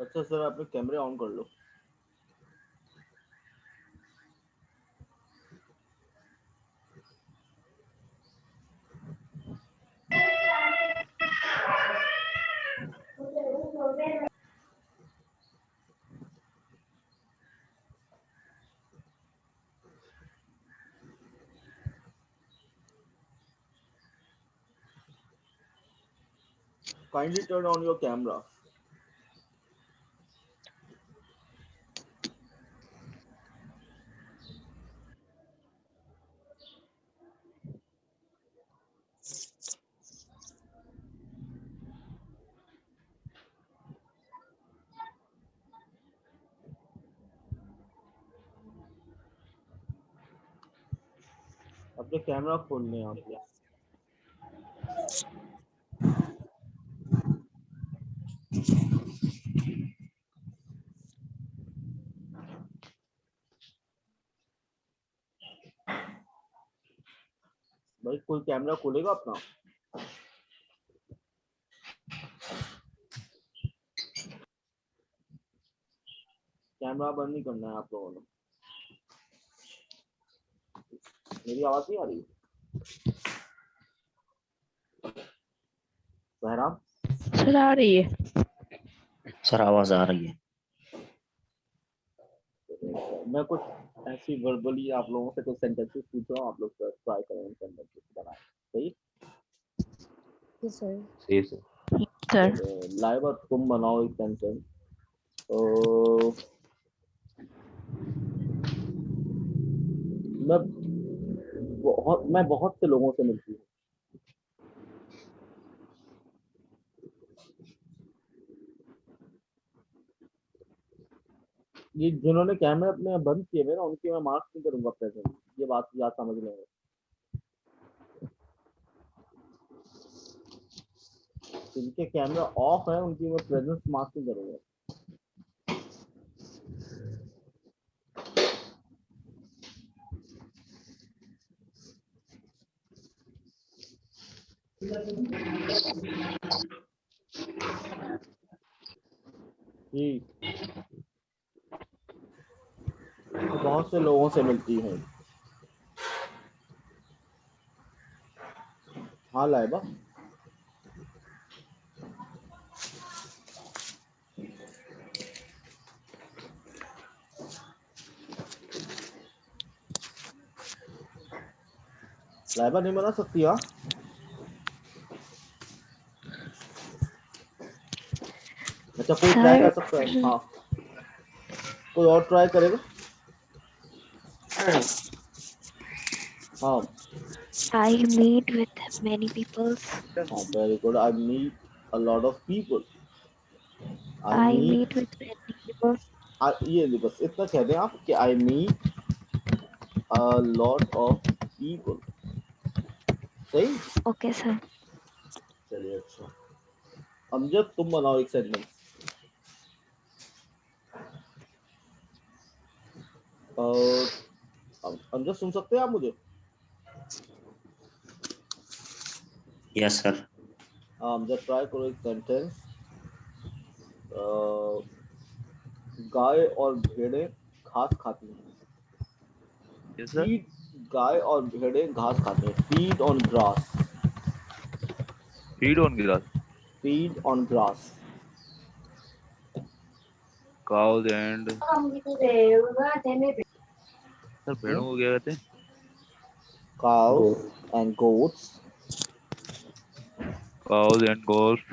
अच्छा सर, आपने कैमरे ऑन कर लो। Kindly turn on your camera. अपने कैमरा खोलने हैं आपको। भाई कोई कैमरा खोलेगा अपना? कैमरा बंद नहीं करना है आप लोगों ने। मेरी आवाज नहीं आ रही? बहराम सर आ रही है। सर आवाज आ रही है। मैं कुछ ऐसी वर्बली आप लोगों से कुछ सेंटेंसेस पूछ रहा हूँ, आप लोग ट्राई करें सेंटेंसेस बनाएं। सही सर सही सर। सर लाइव तुम बनाओ एक सेंटेंस। तो मैं बहुत से लोगों से मिलती हूँ। ये जिन्होंने कैमरे अपने बंद किए हुए ना, उनकी मैं मार्क्स नहीं करूंगा प्रेजेंट। ये बात याद समझ लेंगे। जिनके कैमरा ऑफ है उनकी मैं प्रेजेंस मार्क्स नहीं करूंगा। जी, बहुत से लोगों से मिलती हूँ। हाँ लाइबा, लाइबा नहीं बना सकती? हाँ अच्छा, कोई ट्राई कर सकता है? हाँ, कोई और ट्राई करेगा? हाँ I meet with many people. हाँ, very good. I meet a lot of people. I I meet, meet with many people. ये बस इतना कह दें आप कि I meet a lot of people. सही। Okay sir. चलिए अच्छा, अमजद तुम बनाओ एक सेंटेंस। अमजद सुन सकते हैं आप मुझे? Yes sir. अमजद ट्राई करो एक सेंटेंस। गाय और भेड़ें घास खाती हैं। Yes, sir. फीड, गाय और भेड़ें घास खाती हैं। Feed on grass. Feed on grass. Feed on grass. Cows and sir भेड़ों को क्या कहते हैं? Cows and goats. Cows and goats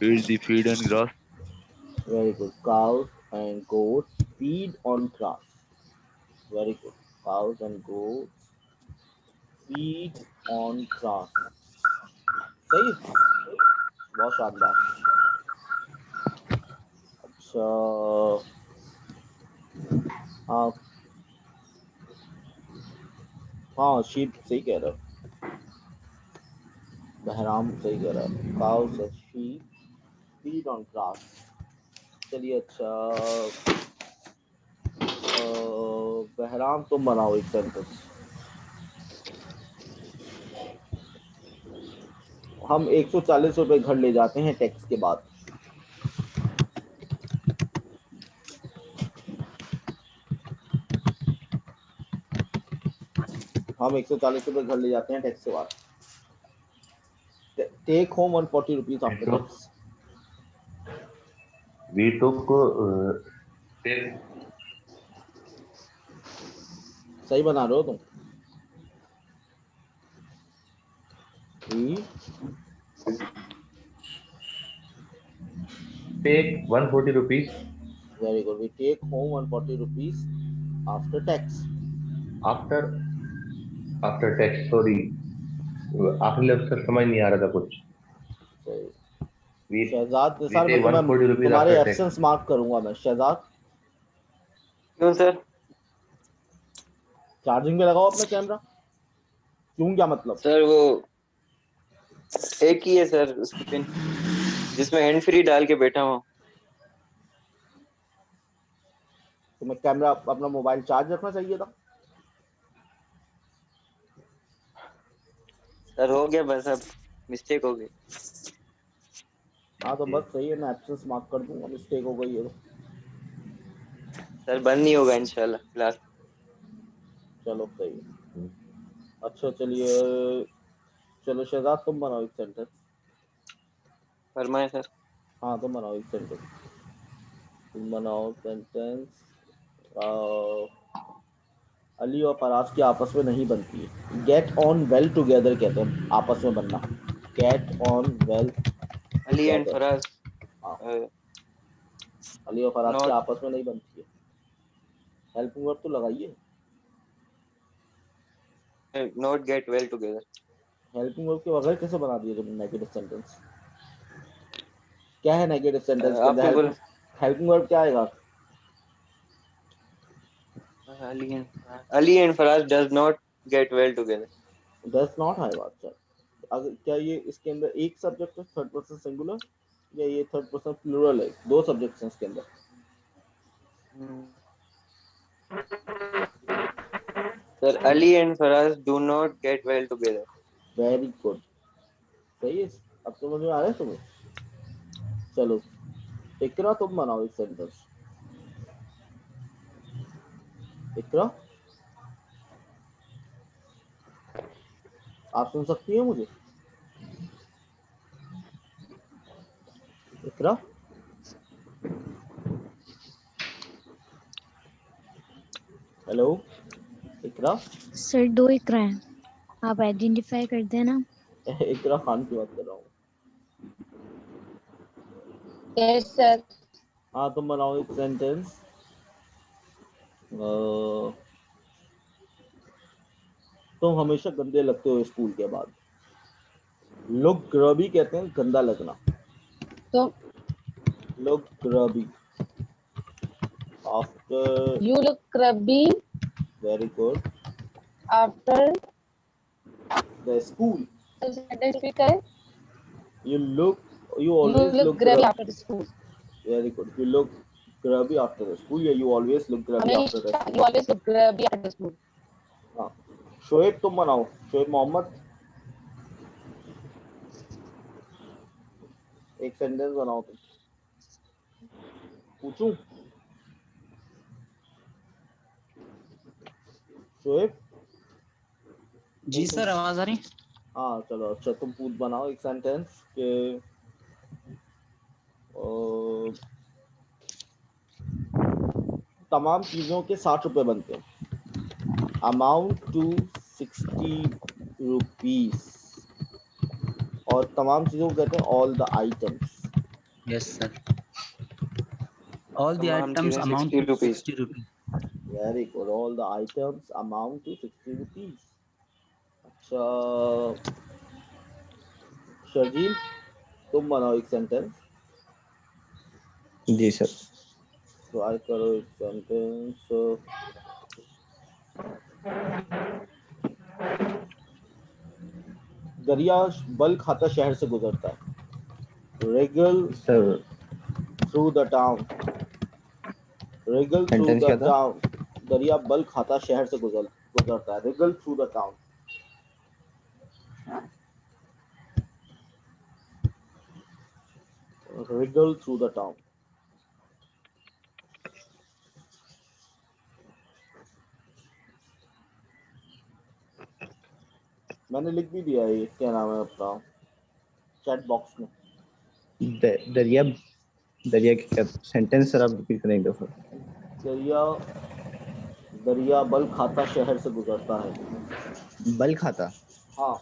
eat the feed and grass. Very good. Cows and goats feed on grass. Very good. Cows and goats feed on grass. सही, बहुत शानदार। अच्छा हाँ हाँ, शीप सही कह रहा है, बहराम सही कह रहा है। Cows and sheep feed on grass. चलिए अच्छा, बहराम तुम बनाओ एक सेंटेंस। हम 140 रुपए घर ले जाते हैं टैक्स के बाद। हम 140 रुपए घर ले जाते हैं टैक्स के बाद. Take home 140 rupees after So tax. we took take सही बना रहे हो तुम. We take 140 rupees very good. We take home 140 rupees after tax. after after tax. Sorry, आखिरी लफ्ज का समझ नहीं आ रहा था कुछ. सही. We शहजाद we निसार, मैं take तुम्हें 140 rupees तुम्हारे after tax. एब्सेंस मार्क करूंगा मैं. शहजाद क्यों सर? चार्जिंग पे लगाओ अपना कैमरा. क्यों, क्या मतलब? सर वो एक ही है सर उसकी पिन, जिसमें हैंड फ्री डाल के बैठा हूँ. तुम्हें कैमरा अपना मोबाइल चार्ज रखना चाहिए था. सर हो गया बस, अब मिस्टेक हो गई. हाँ तो बस सही है, मैं एब्सेंस मार्क कर दूंगा. मिस्टेक हो गई है तो. सर बंद नहीं होगा इंशाल्लाह क्लास. चलो सही है. अच्छा चलिए. चलो शहजाद तुम बनाओ एक सेंटेंस. फरमाए सर. हाँ तुम बनाओ एक सेंटेंस. तुम बनाओ सेंटेंस. अली और फराज की आपस में नहीं बनती है. गेट ऑन वेल टुगेदर कहते हैं आपस में बनना. Get on well Ali and together. Faraz हाँ, अली और फराज की नॉट आपस में नहीं बनती है. हेल्पिंग वर्ब तो लगाइए. Not get well together. Helping verb के बगैर कैसे बना दिए तुमने नेगेटिव सेंटेंस? क्या है नेगेटिव सेंटेंस के अंदर? आपने बोला हेल्पिंग वर्ब क्या आएगा? Ali and Faraz does not get well together. Does not आएगा. अच्छा, अगर क्या ये इसके अंदर एक सब्जेक्ट है थर्ड पर्सन सिंगुलर, या ये थर्ड पर्सन प्लूरल है? दो सब्जेक्ट्स हैं इसके अंदर. Sir Ali and Faraz do not get well together. Very good. सही है. अब समझ में आ रहा है तुम्हें? चलो इकरा तुम बनाओ एक सेंटेंस. इकरा आप सुन सकती हैं मुझे? इकरा हेलो. इकरा सर 2 इकरा हैं, आप आइडेंटिफाई कर देना. इकरा खान की बात कर रहा हूँ. Yes sir. हाँ तुम बनाओ एक सेंटेंस. तुम हमेशा गंदे लगते हो स्कूल के बाद. लोग ग्रबी कहते हैं गंदा लगना. तो लोग grubby after. You look grubby very good. After. The school. Sentence repeat करें. You you You always look look grubby grubby. after the school. Very good. You look grubby after the school. Yeah, you always look grubby after the हमेशा school. you always look grubby after the school. हाँ. शोएब तुम बनाओ. शोएब मोहम्मद एक sentence बनाओ तुम. पूछूं? शोएब. जी sir, आवाज आ रही? हाँ चलो. अच्छा तुम पूछ बनाओ एक सेंटेंस के तमाम चीजों के 60 रुपए बनते हैं. Amount to 60 rupees. और तमाम चीजों को कहते हैं all the items. Yes sir. All the तमाम आइटम्स चीजें amount 60 to rupees. 60 rupees. Very good. All the items amount to 60 rupees. अच्छा शर्जील तुम बनाओ एक सेंटेंस. जी सर. ट्राई करो एक सेंटेंस. दरिया बल खाता शहर से गुजरता है. Regal sir through the town. Regal through sentence the क्या था? टाउन. दरिया बल खाता शहर से गुजरता है. Regal through the town. Regal through the town. मैंने लिख भी दिया है, ये क्या नाम है अपना चैट बॉक्स में। दरिया दरिया की क्या सेंटेंस सर आप रिपीट करेंगे दफा। दरिया दरिया बल खाता शहर से गुजरता है। बल खाता। हाँ,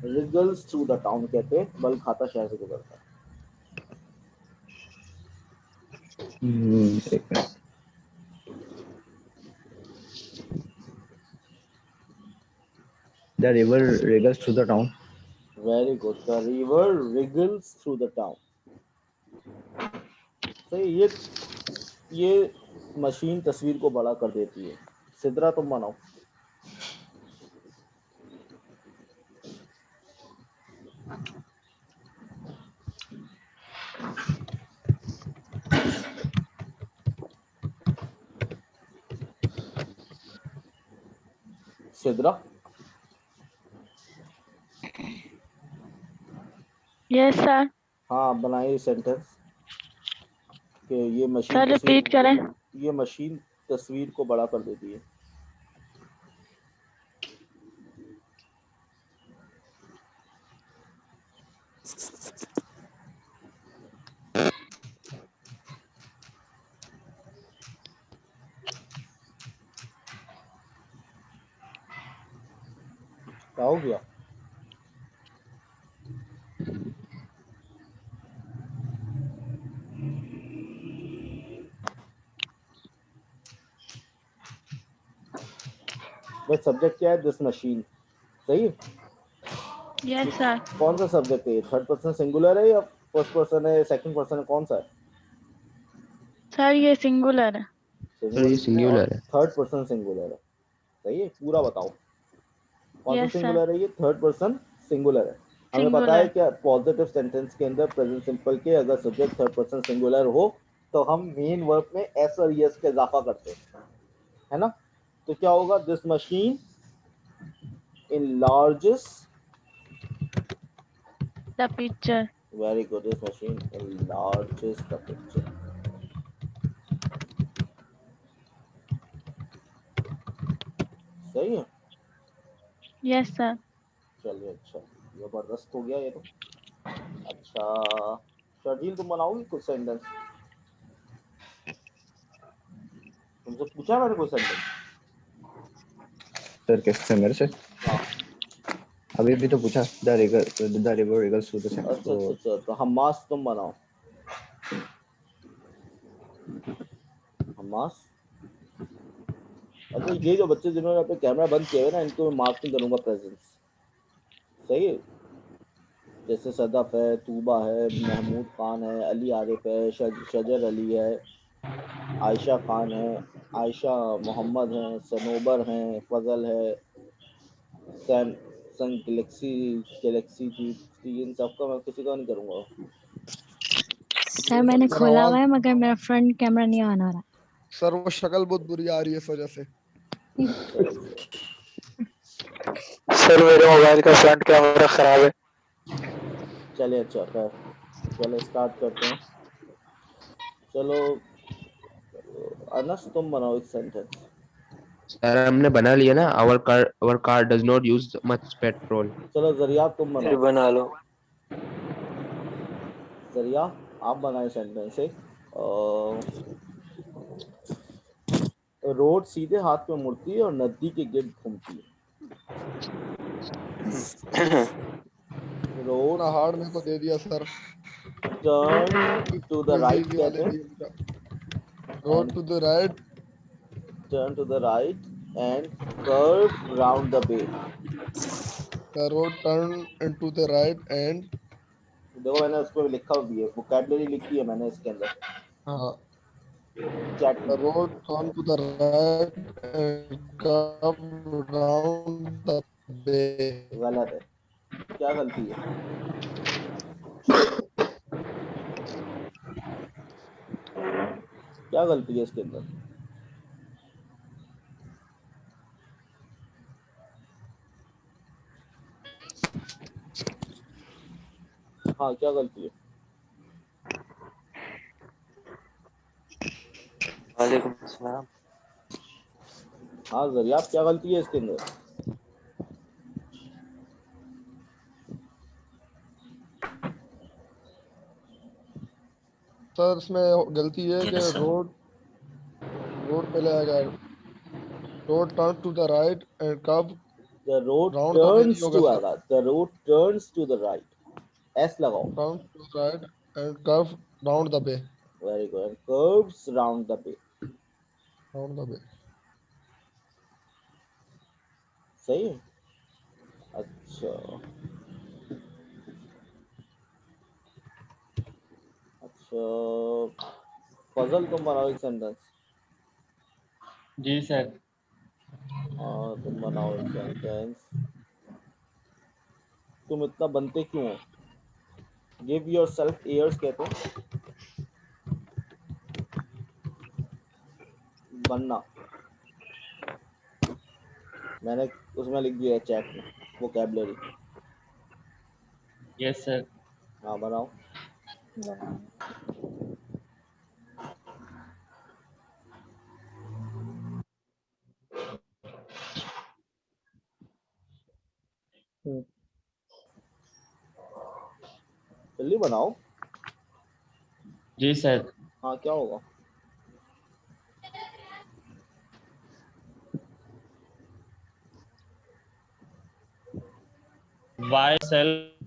रिगल्स थ्रू द टाउन कहते हैं, बल खाता शहर से गुजरता है। एक minute. The river wriggles through the town. Very good, the river wriggles through the town. सही। ये मशीन तस्वीर को बड़ा कर देती है। सिद्रा तुम बनाओ। सिद्रा। Yes sir. हाँ, बनाइए सेंटेंस कि ये मशीन सर रिपीट करें। ये मशीन तस्वीर को बड़ा कर देती है। क्या हो गया? बस सब्जेक्ट क्या है? This machine. सही है। Yes sir. कौन सा सब्जेक्ट है? थर्ड पर्सन सिंगुलर है या फर्स्ट पर्सन है, सेकंड पर्सन है, कौन सा है? सर ये सिंगुलर है। सर ये सिंगुलर है। थर्ड पर्सन सिंगुलर है। सही है, पूरा बताओ कौन सा यस सर। सिंगुलर है? ये थर्ड पर्सन सिंगुलर है। हमें पता है सिंगुलर। क्या पॉजिटिव सेंटेंस के अंदर प्रेजेंट सिंपल के अगर सब्जेक्ट थर्ड पर्सन सिंगुलर हो तो हम मेन वर्ब में एस और यस का इजाफा करते हैं, है ना? तो क्या होगा? This machine enlarges, the picture. very good, this machine enlarges the picture। सही है। Yes sir. चलिए, अच्छा, जबरदस्त हो गया ये तो। अच्छा, शर्जील तुम बनाओगी कुछ सेंटेंस? तुमसे पूछा मैंने कोई सेंटेंस? सर किससे? मेरे से? हाँ। अभी भी तो पूछा। The river wriggles through the अच्छा तो अच्छा अच्छा, तो हमास तुम बनाओ। हमास। अच्छा, ये जो बच्चे जिन्होंने अपने कैमरा बंद किया है ना, इनको मैं मार्क नहीं करूंगा प्रेजेंस। सही है। जैसे सदफ है, तूबा है, महमूद खान है, अली आरिफ है, शजर अली है, आयशा खान है, आयशा मोहम्मद है, सनोबर है, फजल है, सैमसंग गैलेक्सी जी, इन सबका मैं किसी का नहीं करूंगा। सर मैंने सर खोला आवाज हुआ है मगर मेरा फ्रंट कैमरा नहीं ऑन हो रहा। सर वो शक्ल बहुत बुरी आ रही है इस वजह से। सर मेरे मोबाइल का फ्रंट कैमरा खराब है। चलिए, अच्छा, खैर, चलो स्टार्ट करते हैं। चलो, अनस तुम बनाओ एक सेंटेंस। सर हमने बना लिया ना। Our car does not use much petrol. चलो जरिया तुम फिर बनाओ। बना लो। जरिया आप बनाए सेंटेंस एक। रोड सीधे हाथ में मुड़ती है और नदी के गिर्द घूमती है। रोड इतना हार्ड मेरे को दे दिया sir. Turn to the easy right easy कहते वाले हैं, दिए मुझे। Road to the right. Turn to the right and curve round the bay. The road turn into the right and. देखो मैंने उसको लिखा भी है, वोकैबुलरी लिखी है मैंने इसके अंदर हाँ। चैट द में। Road turn to the right and curve round the bay. गलत है। क्या गलती है? क्या गलती है इसके अंदर? हाँ, क्या गलती है? वालेकुम अस्सलाम। हाँ जरिया, आप क्या गलती है इसके अंदर? सर इसमें गलती ये है कि Yes, sir. रोड पहले आएगा, road turn to the right and curve The road round the way नहीं turns होगा to सर, आएगा, the road turns to the right. S लगाओ. Turn to the right and curve round the way, Very good. And curves round the bay. Round the way. सही है? अच्छा अच्छा, फजल तुम बनाओ एक सेंटेंस। जी सर। हाँ तुम बनाओ एक सेंटेंस। तुम इतना बनते क्यों हो? गिव योर सेल्फ ईयर्स कहते हैं बनना। मैंने उसमें लिख दिया है चैट में वोकैबुलरी। Yes sir. हाँ बनाओ। जल्दी बनाओ। जी सर। हाँ क्या होगा? Why self.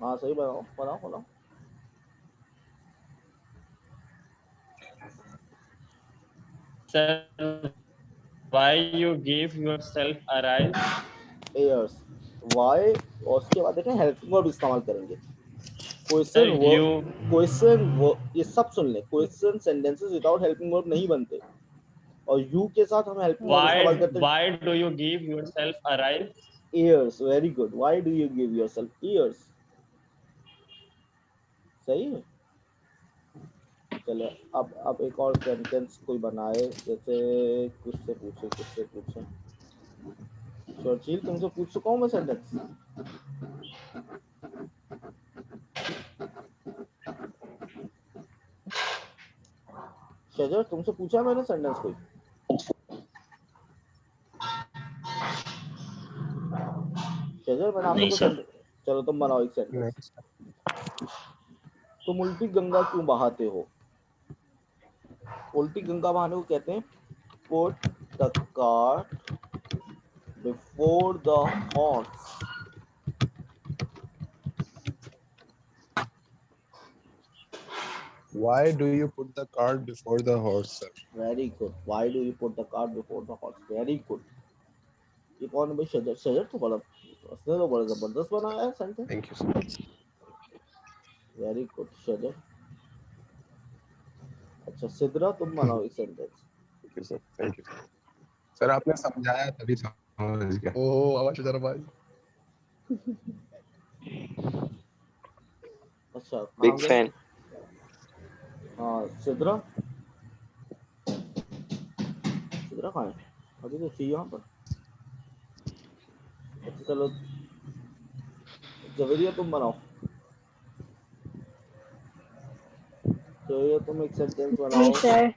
हाँ सही बनाओ बनाओ बनाओ। Sir why you give yourself a rise. Years why और उसके बाद देखें हेल्पिंग वर्ब इस्तेमाल करेंगे। Sir question you. ये सब सुन ले। Question sentences without helping verb नहीं बनते और यू के साथ हम हेल्पिंग वर्ब वाई इस्तेमाल करते हैं। Why do you give yourself a rise. Years very good. Why do you give yourself years? सही है। चलो अब एक और सेंटेंस कोई बनाए, जैसे कुछ से पूछे। शर्जील तुमसे पूछ चुका हूँ मैं सेंटेंस। शजर तुमसे पूछा मैंने सेंटेंस कोई? शजर मैंने आपसे नहीं कुछ सर। चलो तुम बनाओ एक सेंटेंस। तुम उल्टी गंगा क्यों बहाते हो? उल्टी गंगा बहाने को कहते हैं put the cart before the horse. Why do you put the cart before the horse, sir? Very good. Why do you put the cart before the horse? Very good. ये कौन है भाई? शजर। शजर तो बड़ा, उसने तो बड़ा जबरदस्त बनाया है sentence. Thank you, sir. Very good Shajar. अच्छा सिद्रा तुम बनाओ एक sentence. Thank you, sir. Thank you. Sir आपने समझाया तभी समझ गया। ओह आवाज जरा भाई। अच्छा बिग कहाँ गए? फैन। हाँ सिद्रा। सिद्रा कहाँ है? अभी तो थी यहाँ पर। अच्छा चलो जवेरिया तुम बनाओ। जवेरिया तुम एक सेंटेंस जी बनाओ। सर।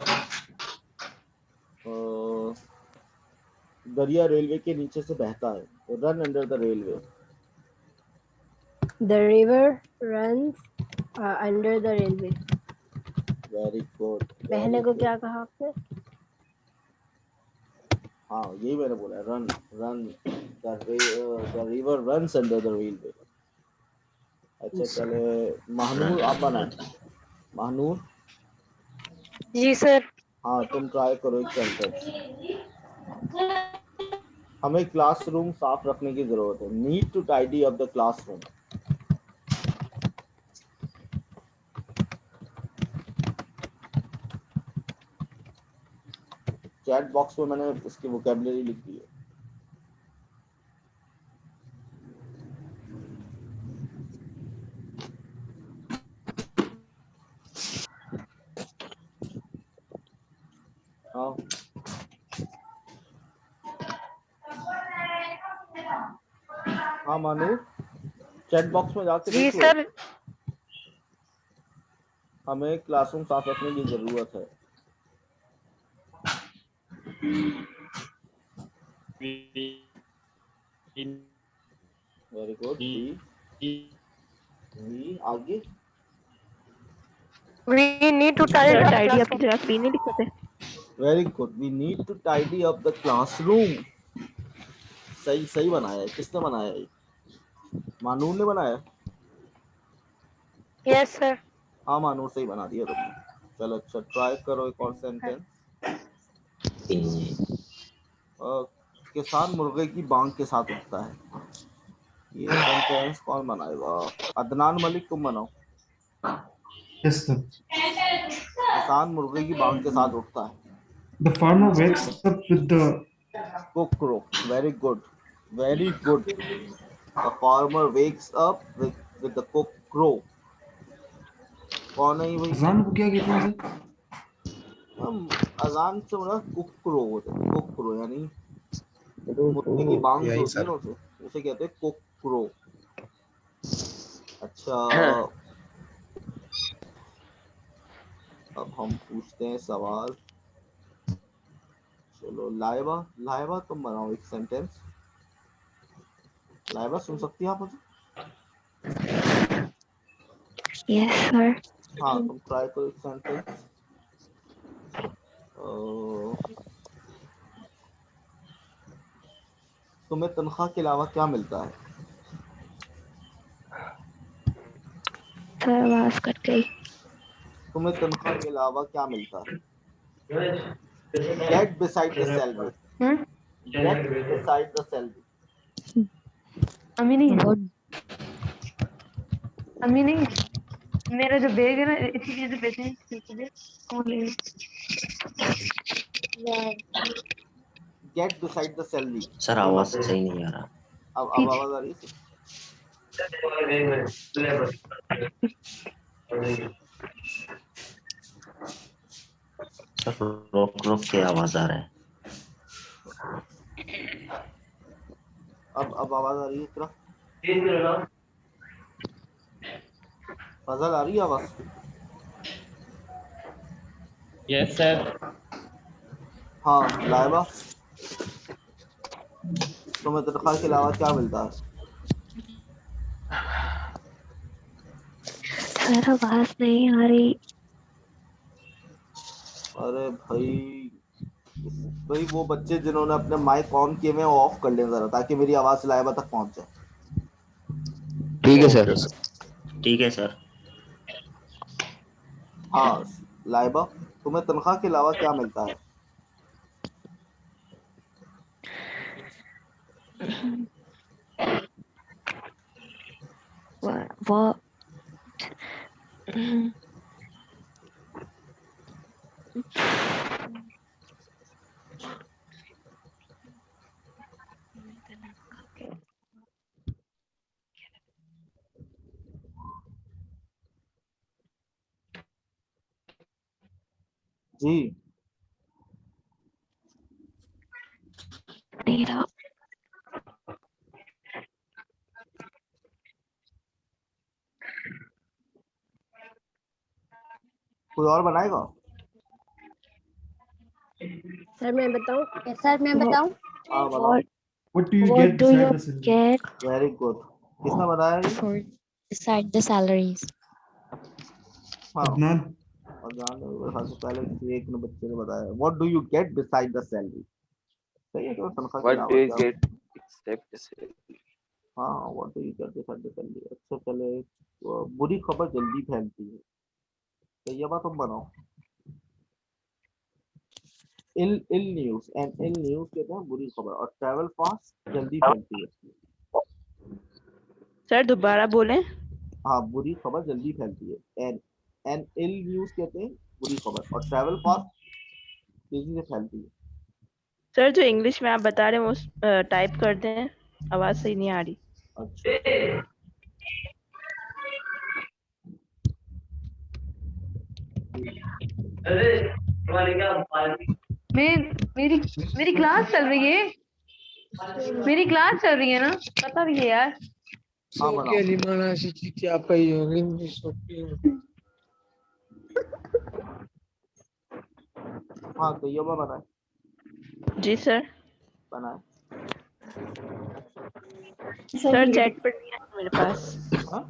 दरिया रेलवे के नीचे से बहता है। Run under the railway. The river runs under the railway. Very good. बहने को क्या कहा आपने? हाँ यही मैंने बोला है। Run run the river runs under the railway. अच्छा चले महानूर आप बनाए। महानूर। जी सर। हाँ तुम ट्राई करो एक सेंटेंस। हमें क्लासरूम साफ रखने की जरूरत है। Need to tidy up the classroom. Chat box में मैंने इसकी वोकैबुलरी लिख दी है। हाँ हाँ मानू चैट बॉक्स में जाके जी देख लो। सर। हमें क्लासरूम साफ रखने की जरूरत है। Very good. बी आगे। We need to tidy up the class. नहीं लिख सकते। Very good. We need to tidy up the classroom. सही सही बनाया है। किसने बनाया है? मानूर ने बनाया? Yes sir. हाँ मानूर सही बना दिया तुमने। चलो अच्छा ट्राई करो एक और सेंटेंस। किसान मुर्गे की बांग के साथ उठता है। ये सेंटेंस कौन बनाएगा? अदनान मलिक तुम बनाओ। Yes, sir. किसान मुर्गे की बांग के साथ उठता है। The farmer wakes up with the Cock crow. Very good. Very good. The farmer wakes up with the cock crow. कौन है ये भाई? अजान को क्या कहते हैं सर? हम अजान से बोला कुक क्रो होता है। कुक क्रो यानी मुर्गे की बांग जो होती है ना उसे कहते हैं कुक क्रो। अच्छा अब हम पूछते हैं सवाल। चलो लाइबा लाइबा तुम बनाओ एक सेंटेंस। लाइबा सुन सकती है आप मुझे? Yes sir. हाँ तुम ट्राई करो एक सेंटेंस। तुम्हें तनख्वाह के अलावा क्या मिलता है? सर आवाज कट गई। तुम्हें तनख्वाह के अलावा क्या मिलता है? Get beside the salary. Get beside the salary. अमी नहीं मेरा जो बैग है ना इसी चीज पे पैसे कौन ले? Get beside the salary. Sir आवाज सही नहीं आ रहा। अब आवाज आ रही है? सर रोक रोक के आवाज आ रहा है। अब आवाज आ रही है इतना? फजल आ रही है आवाज? Yes, sir. हाँ लाइबा तुम्हें तनख्वाह के अलावा क्या मिलता है? सर आवाज नहीं आ रही। अरे भाई वो बच्चे जिन्होंने अपने माइक ऑन किए हुए ऑफ कर लें जरा ताकि मेरी आवाज लाइबा तक पहुंच जाए। ठीक है सर। ठीक है सर। हाँ लाइबा तुम्हें तनख्वाह के अलावा क्या मिलता है? What? जी मेरा कोई और बनाएगा? सर मैं बताऊं? हाँ बताओ। what do you What get do beside you the salary? get very good. किसने बताया ये? for beside the salaries? हाँ अदनान। और सबसे पहले किसी एक ने बच्चे ने बताया what do you get beside the salary. सही है। तो तनख्वाह के What do अलावा you क्या? get except the salary? हाँ what do you get beside the salary. अच्छा चले बुरी खबर जल्दी फैलती है। तो ये बात तुम बनाओ। इल न्यूज एंड इल न्यूज कहते हैं बुरी खबर और ट्रैवल फास्ट जल्दी फैलती है। सर दोबारा बोलें। हाँ बुरी खबर जल्दी फैलती है। एंड इल न्यूज कहते हैं बुरी खबर और ट्रैवल फास्ट तेजी से फैलती है। सर जो इंग्लिश में आप बता रहे हैं वो टाइप कर दें, आवाज सही नहीं आ रही। अच्छा मेरी क्लास चल रही है। मेरी क्लास चल रही है ना, पता भी है यार। हाँ बनाओ। आपका हाँ तैयबा बनाए जी सर। बनाए। सर चैट पर नहीं आ रहा मेरे पास। हाँ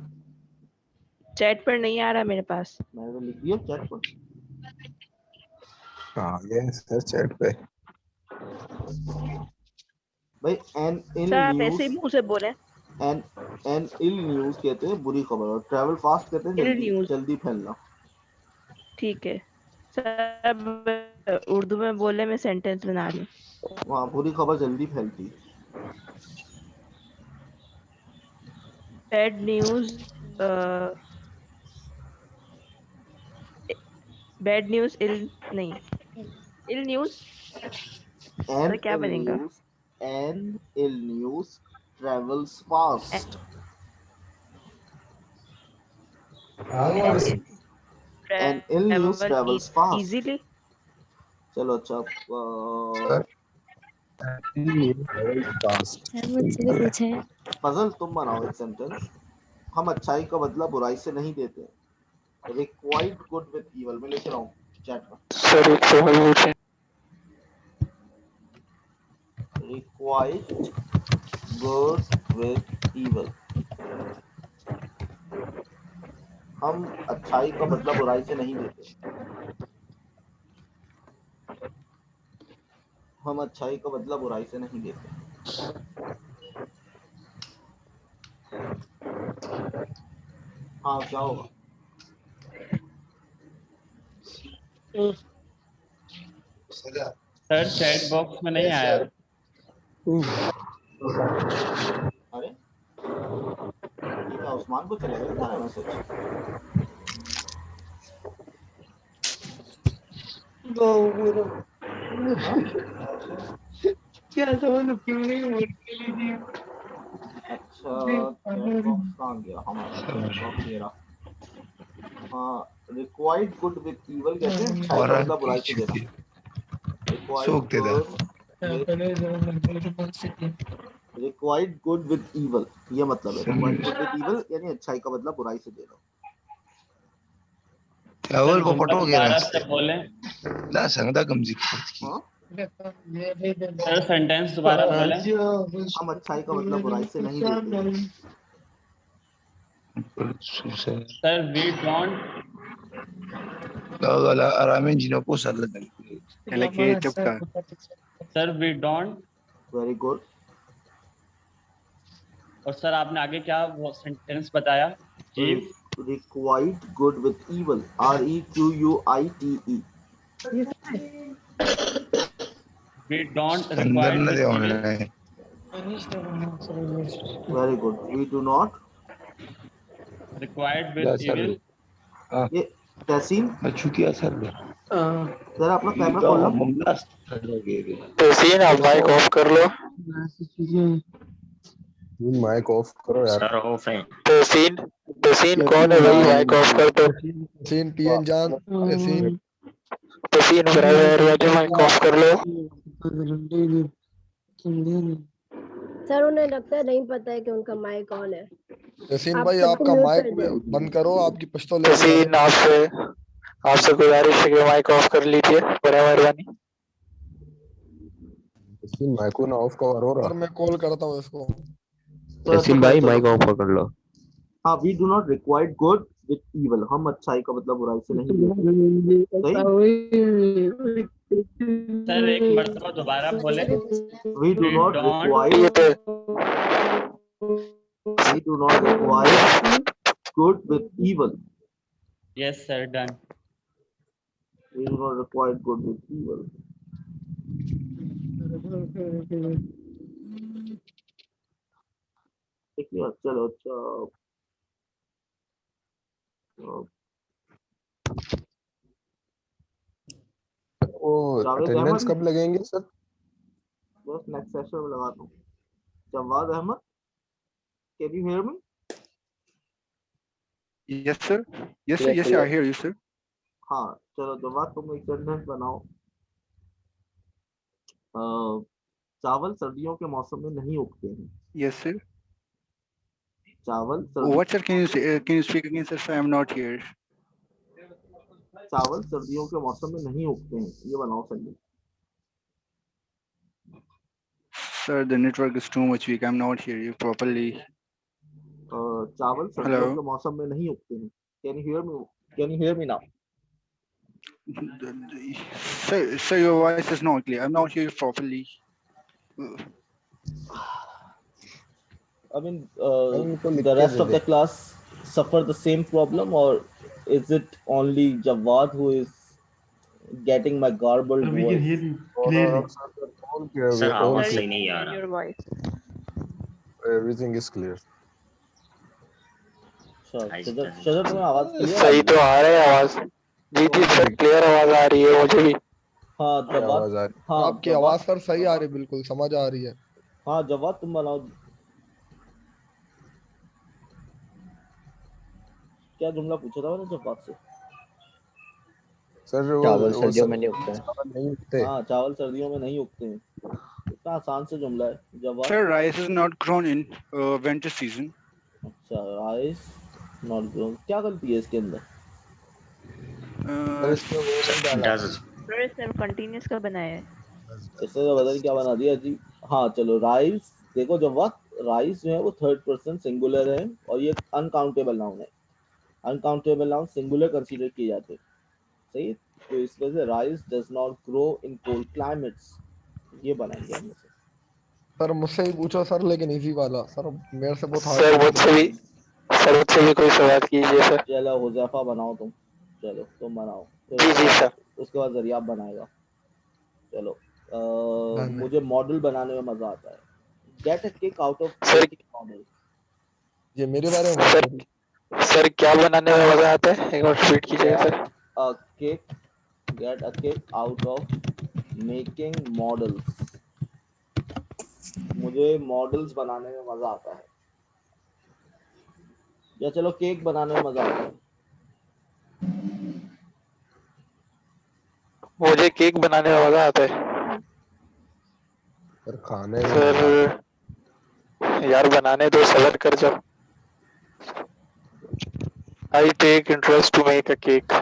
चैट पर नहीं आ रहा मेरे पास। मैंने तो लिख दिया चैट पर। हाँ ये सर चैट पे। भाई एन इल सर आप न्यूज, ऐसे ही मुंह से बोले। एन एन इल न्यूज कहते हैं बुरी खबर, और ट्रैवल फास्ट कहते हैं इल जल्दी न्यूज। जल्दी फैलना। ठीक है सर, उर्दू में बोले, मैं सेंटेंस बना रही हूँ। वहाँ बुरी खबर जल्दी फैलती है। बैड न्यूज, बैड न्यूज इल नहीं, इल न्यूज एन सर क्या इल बनेगा? न्यूज, एन इल न्यूज ट्रैवल्स फास्ट। एन इल न्यूज ट्रैवल्स फास्ट। इजीली। चलो अच्छा सर मुझसे भी पूछे। फजल तुम बनाओ एक सेंटेंस। हम अच्छाई का बदला बुराई से नहीं देते। रिक्वाइट गुड विद इवल, मैं लिख रहा हूँ चैट में। सर एक सवाल पूछे। रिक्वाइट गुड विद इवल, हम अच्छाई का बदला बुराई से नहीं देते। हम अच्छाई का बदला बुराई से नहीं देते। हाँ क्या होगा? सर चैट बॉक्स में नहीं आया। अरे ये क्या उस्मान को चलेगा क्या मैसेज? क्या समझ अच्छा चैट बॉक्स कहाँ गया हमारा? चैट बॉक्स मेरा। हाँ रिक्वाइट गुड विद इवल कहते हैं अच्छाई का बदला बुराई से देना। रिक्वाइट गुड विद इवल ये मतलब है। रिक्वाइट गुड विद इवल यानी अच्छाई का बदला बुराई से देना। चावल को पटो गया दोबारा से बोले। ला संगदा कमजी। हाँ सर सेंटेंस दोबारा बोले। हम अच्छाई का बदला बुराई से नहीं देते। Sir we don't. गाला आरामें जिनो को सर लग लगे चुपका। Sir we don't. Very good. और सर आपने आगे क्या वो सेंटेंस बताया? Requite good with evil, REQUITE। We don't अंदर न दे रिक्वायर। होने है। Very good. We do not required with evil. ये तहसीन छुटिया सर जरा अपना कैमरा खोल लो। तहसीन आप माइक ऑफ कर लो। माइक ऑफ करो यार। सर ऑफ है। तहसीन तहसीन कौन है भाई? माइक ऑफ कर दो। तहसीन पीएन जान तहसीन तहसीन बराबर माइक ऑफ कर लो। सर उन्हें लगता है नहीं पता है कि उनका माइक ऑन है। तहसीन भाई आपका माइक बंद करो, आपकी पिस्तौल। तहसीन आपसे गुजारिश है कि माइक ऑफ कर लीजिए, बड़े मेहरबानी। तहसीन माइक को ना ऑफ करो। और मैं कॉल करता हूँ इसको। तहसीन भाई माइक ऑफ कर लो। हाँ we do not requite good with evil, हम अच्छाई का बदला बुराई से नहीं देते। सर एक मर्तबा दोबारा बोले। We do not requite good with evil. Yes sir done. We do not requite good with evil. चलो अच्छा अटेंडेंस कब लगेंगे सर? बस नेक्स्ट सेशन में लगा दूं। Jawad Ahmad, can you hear me? Yes sir. Yes sir. Yes sir. I hear you sir. हाँ चलो जवाद तुम एक सेंटेंस बनाओ। चावल सर्दियों के मौसम में नहीं उगते हैं। Yes sir. चावल What sir? Can you speak again sir? So I am not here. चावल सर्दियों के मौसम में नहीं उगते हैं? ये बनाओ Sanjay. Sir, the network is too much weak. I'm not hearing you properly. चावल सर्दियों Hello. के मौसम में नहीं उगते हैं। Can you hear me? Can you hear me now? Sir, your voice is not clear. I'm not hearing you properly. I mean, इनको लिख the के rest they of they. the class suffer the same problem, or is it only Jawad who is getting my garbled We can hear voice? you clearly. Sir आवाज Sir, सही नहीं आ रहा। your voice. Everything is clear. शजर तुम्हें आवाज clear आ सही रही तो है? आ रहा है आवाज। जी जी सर क्लियर आवाज आ रही है मुझे भी। हाँ क्या जवाद, आवाज आ रही? हाँ आपकी जवाद, आवाज सर सही आ रही है, बिल्कुल समझ आ रही है। हाँ जवाद तुम बनाओ। क्या जुमला पूछा था मैंने जवाद से? सर चावल वो सर्दियों में नहीं उगते हैं। चावल नहीं उगते। हाँ चावल सर्दियों में नहीं उगते हैं। इतना आसान से जुमला है Jawad. Sir, rice is not grown in winter season. अच्छा राइस नॉट ग्रोन, क्या गलती है इसके अंदर? सर इसमें वो नहीं डाला। डज सर सिर्फ कंटिन्यूस का बनाया है। इसने तो पता नहीं क्या बना दिया जी। हाँ चलो राइस, देखो जवाद राइस जो है वो थर्ड पर्सन सिंगुलर है और ये अनकाउंटेबल नाउन है। अनकाउंटेबल नाउन सिंगुलर कंसीडर किए जाते हैं, सही। तो इस वजह से rice does not grow in cold climates, ये बनाएंगे हम इसे। सर मुझसे ही पूछो सर, लेकिन इजी वाला। सर मेरे से बहुत सर हार्ड मुझसे भी कोई सवाल कीजिए सर। चलो हुजैफा बनाओ तुम, चलो तुम बनाओ, फिर जी जी सर। उसके बाद जरियाब बनाएगा। चलो हाँ, मुझे मॉडल बनाने में मजा आता है। Get a kick out of sir model. ये मेरे बारे में बात सर करी। सर क्या बनाने में मजा आता है, एक बार रिपीट कीजिएगा sir. Get a kick out of making models. मुझे मॉडल्स बनाने में मजा आता है, या चलो केक बनाने में मजा आता है। मुझे केक बनाने में मजा आता है। सर खाने में सर मजा आता है। यार बनाने दो, सबर कर जाओ। I take interest to make a cake.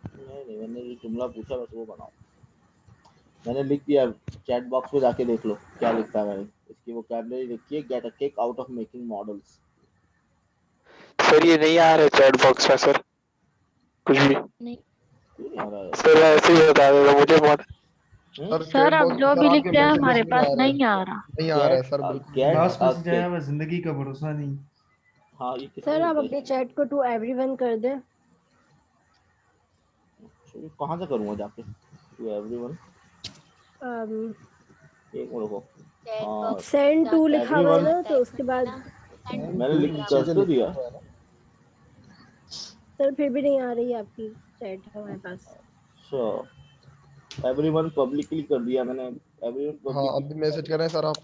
नहीं मैंने जो जुमला पूछा बस वो बनाओ। मैंने लिख दिया, चैट बॉक्स में जाके देख लो क्या लिखा है मैंने। इसकी वोकैबुलरी लिखी है, get a cake out of making models. Sir ये नहीं आ रहा है चैट बॉक्स में सर कुछ भी। नहीं क्यों नहीं आ रहा है? सर ऐसे ही बता देगा मुझे मत। सर अब जो भी लिखते हैं हमारे पास नहीं नहीं आ रहा। नहीं आ रहा है सर, बिल्कुल। लास्ट मैसेज आया हुआ, जिंदगी का भरोसा नहीं। हाँ ये सर आप अपने चैट को टू एवरीवन कर दें। कहाँ से करूँगा जाके टू एवरीवन? एक मिनट रुको। सेंड टू लिखा हुआ है ना, तो उसके बाद मैंने लिख कर तो दिया सर, फिर भी नहीं आ रही आपकी चैट हमारे पास। अच्छा एवरीवन पब्लिकली कर दिया मैंने। एवरीवन हाँ अब भी मैसेज कर रहे हैं सर आप।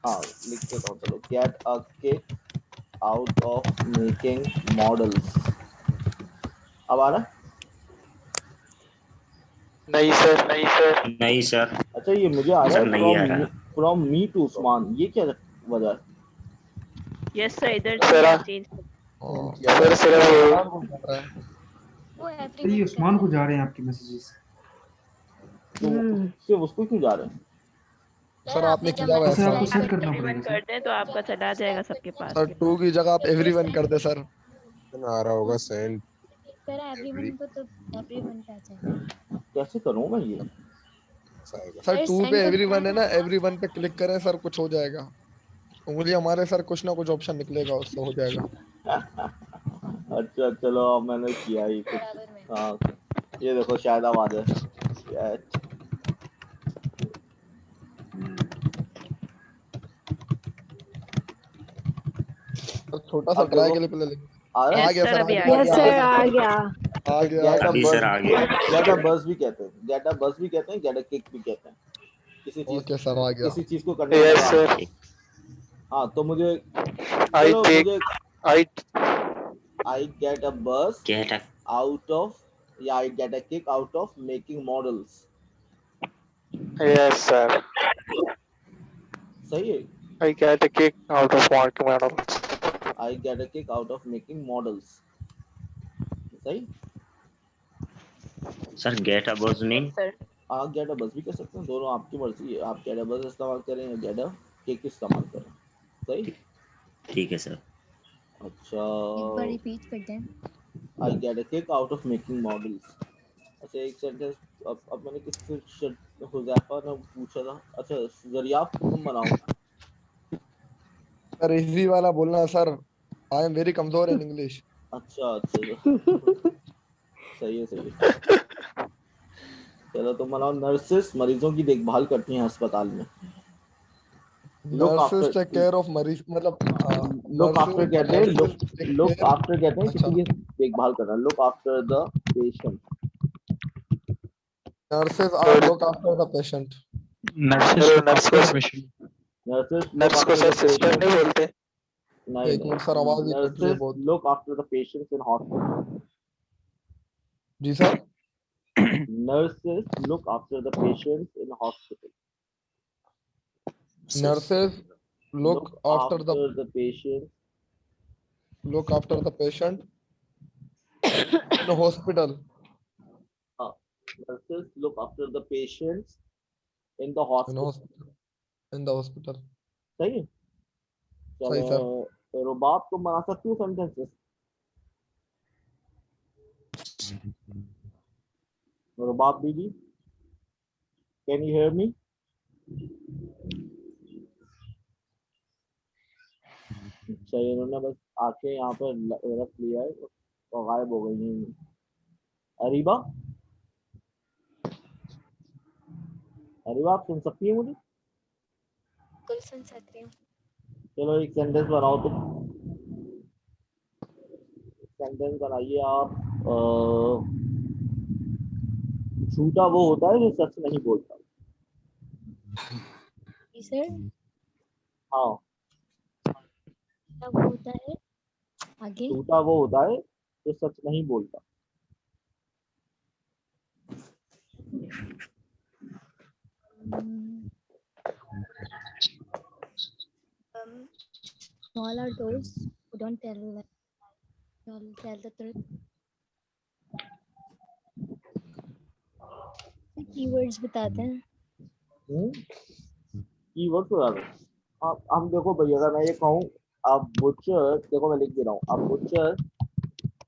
हाँ लिख देता हूँ। चलो get a cake out of making models. अब आ रहा है? नहीं सर नहीं सर नहीं सर। अच्छा ये मुझे आ रहा सर नहीं आ है रहा। फ्रॉम मी टू उस्मान, ये क्या वजह है? यस सर इधर सर चेंज। सर ये उस्मान को जा रहे हैं आपके मैसेजेस। तो सिर्फ उसको क्यों जा रहे हैं? सर आपने किया हुआ है सर आपको सर। सेट करना पड़ेगा कर दें तो आपका चला जाएगा सबके पास। सर टू की जगह आप एवरीवन कर दे सर। आ रहा होगा सेंड। सर एवरीवन को तो एवरीवन पे आ जाएगा। कैसे करूँ मैं ये? सर टू पे एवरीवन है ना, एवरीवन पे क्लिक करें सर, कुछ हो जाएगा। उंगली हमारे सर कुछ ना कुछ ऑप्शन निकलेगा, उससे हो जाएगा। अच्छा चलो अब मैंने किया ही कुछ। हाँ ये देखो शायद आवाज है शायद। छोटा सा ट्राई के लिए पहले आ गया सर, यस सर आ गया। आ गया। अभी सर आ गया। गेट अ बस भी कहते हैं, गेट अ बस भी कहते हैं, गेट अ किक भी कहते हैं। किसी चीज ओके सर आ गया। किसी चीज को करने यस का। सर हाँ तो मुझे आई चलो टेक मुझे I get a bus Get a out of I get a kick out of making models. Yes sir सही है। I get a kick out of making models. I get a kick out of making models. सही। Sir get a बस mean आप get a बस भी कर सकते हैं, दोनों आपकी मर्जी है। आप गेट अ बस इस्तेमाल करें या गेट अ केक इस्तेमाल करें। सही, ठीक है सर। अच्छा, एक बार रिपीट कर दें। I get a kick out of making models. अच्छा, एक सेंटेंस अब मैंने किससे हुज़ैफा ने पूछा था। अच्छा, ज़रियाब तुम बनाओ। सर इजी वाला बोलना सर, आई एम वेरी कमजोर इन इंग्लिश। अच्छा सही है। चलो तुम बनाओ। नर्सेस मरीजों की देखभाल करती हैं अस्पताल में। Look nurses after, take care of मरीज, मतलब लुक आफ्टर कहते हैं, लुक आफ्टर कहते हैं अच्छा, किसी की देखभाल करना। Look after the patient. Nurses are look after the patient. Sir nurses look nurse को आफ्टर सर द सिस्टर नहीं पेशेंट। बोलते। नहीं एक मिनट सर, आवाज ही कट रही है नर्सेस बहुत। Look after the patients in hospital. जी sir. Nurses look after the patients in hospital. Nurses look after the patients. Look after the patient in a hospital. Nurses look after the patients in the In hospital. hospital. In the hospital. सही है। सही sir. चलो रुबाब तुम बना सकती हो sentences. रुबाब दीदी, can you hear मी? अच्छा, इन्होंने बस आके यहाँ पर रख लिया है तो गायब हो गई हैं। अरीबा, अरीबा आप सुन सकती है मुझे? बिल्कुल सुन सकती हूँ। चलो एक सेंटेंस बनाओ तुम। सेंटेंस बनाइए आप। झूठा वो होता है जो सच नहीं बोलता। जी सर। हाँ, क्या वो होता है? आगे। झूठा वो होता है जो सच नहीं बोलता। Small are those who don't tell the truth. Keywords बताते हैं। कीवर्ड्स बता दो। हम देखो भाई, अगर मैं ये कहूँ आप बुचर, देखो मैं लिख दे रहा हूँ। आप butcher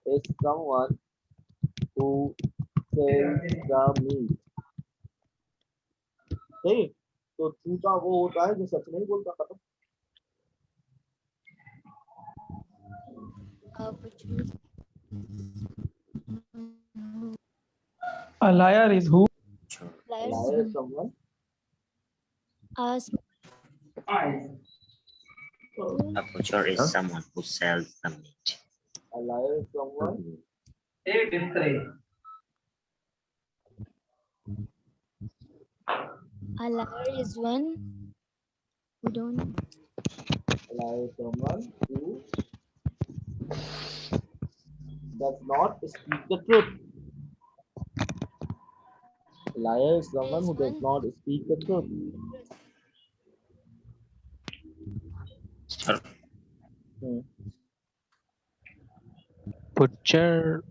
is someone who sells the meat। सही, तो झूठा वो होता है जो सच नहीं बोलता। खत्म। A liar is who? Liar is someone. A butcher is someone who sells the meat. A liar is someone. A liar is one who don't. A liar is someone who does not speak the truth. A liar is someone who does not speak the truth. Sir. Butcher.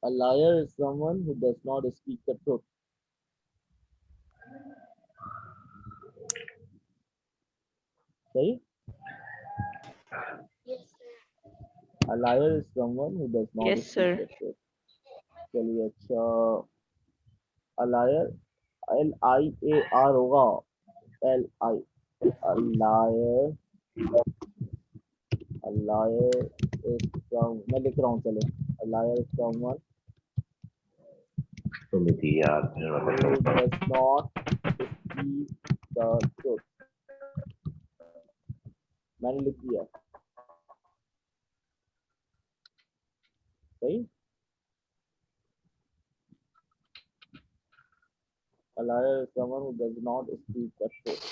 A liar is someone who does not speak the truth. सही? Yes sir. A liar is someone who does not Yes, speak sir. the truth. चलिए, अच्छा, a liar LIAR होगा। LI, a liar is some, मैं लिख रहा हूँ। चलो, a liar is someone यार who does not speak the truth। मैंने लिख दिया। सही? A liar is someone who does not speak the truth।